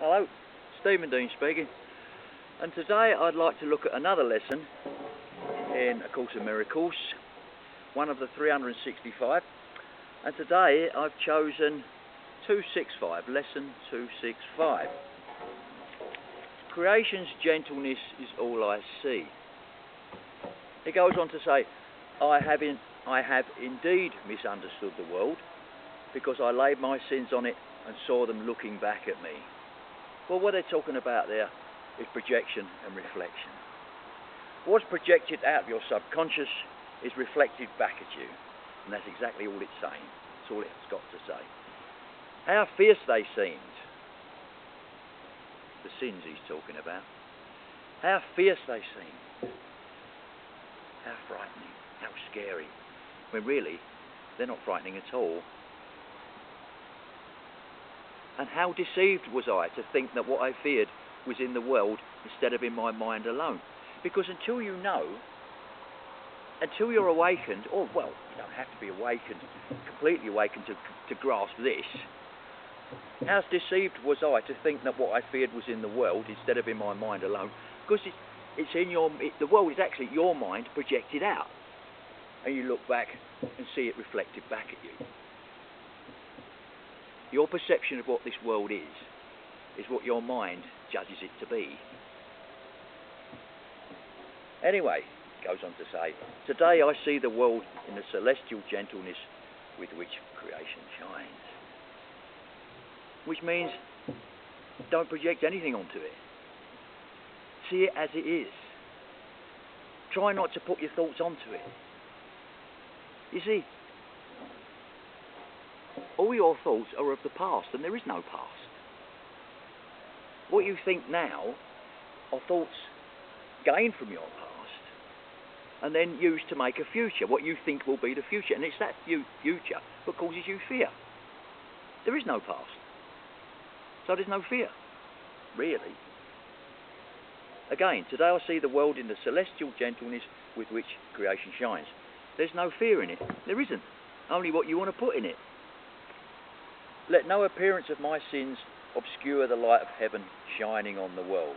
Hello, Stephen Dean speaking, and today I'd like to look at another lesson in A Course in Miracles, one of the 365, and today I've chosen 265, lesson 265. Creation's gentleness is all I see. It goes on to say, I have indeed misunderstood the world, because I laid my sins on it and saw them looking back at me. Well, what they're talking about there is projection and reflection. What's projected out of your subconscious is reflected back at you, and that's exactly all it's saying. That's all it's got to say. How fierce they seemed, the sins he's talking about. How fierce they seemed. How frightening, how scary. When really, they're not frightening at all. And how deceived was I to think that what I feared was in the world instead of in my mind alone. Because until you know, until you're awakened, or well, you don't have to be awakened, completely awakened to grasp this, how deceived was I to think that what I feared was in the world instead of in my mind alone. Because it's in the world is actually your mind projected out. And you look back and see it reflected back at you. Your perception of what this world is what your mind judges it to be. Anyway, it goes on to say, today I see the world in the celestial gentleness with which creation shines. Which means, don't project anything onto it. See it as it is. Try not to put your thoughts onto it. You see, all your thoughts are of the past, and there is no past. What you think now are thoughts gained from your past, and then used to make a future, what you think will be the future. And it's that future that causes you fear. There is no past, so there's no fear, really. Again, today I see the world in the celestial gentleness with which creation shines. There's no fear in it. There isn't. Only what you want to put in it. Let no appearance of my sins obscure the light of heaven shining on the world.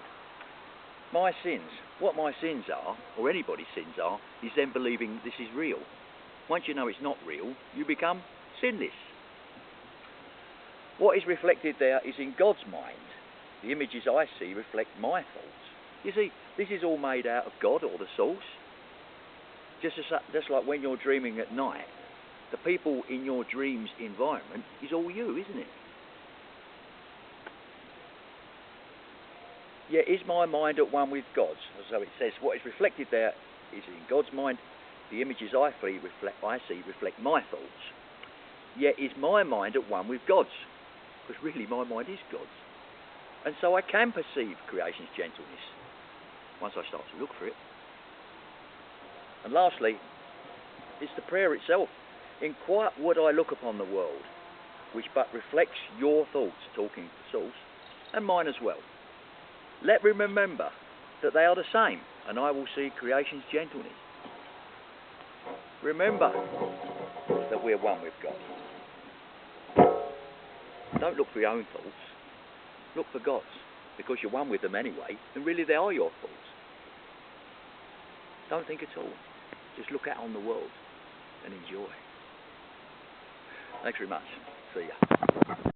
My sins, what my sins are, or anybody's sins are, is then believing this is real. Once you know it's not real, you become sinless. What is reflected there is in God's mind. The images I see reflect my thoughts. You see, this is all made out of God or the source. Just like when you're dreaming at night, the people in your dream's environment is all you, isn't it? Yet is my mind at one with God's? So it says, what is reflected there is in God's mind. The images I see reflect my thoughts. Yet is my mind at one with God's? Because really my mind is God's. And so I can perceive creation's gentleness once I start to look for it. And lastly, it's the prayer itself. In quiet would I look upon the world, which but reflects your thoughts, talking to the source, and mine as well. Let me remember that they are the same, and I will see creation's gentleness. Remember that we're one with God. Don't look for your own thoughts. Look for God's, because you're one with them anyway, and really they are your thoughts. Don't think at all. Just look out on the world and enjoy. Thanks very much. See ya.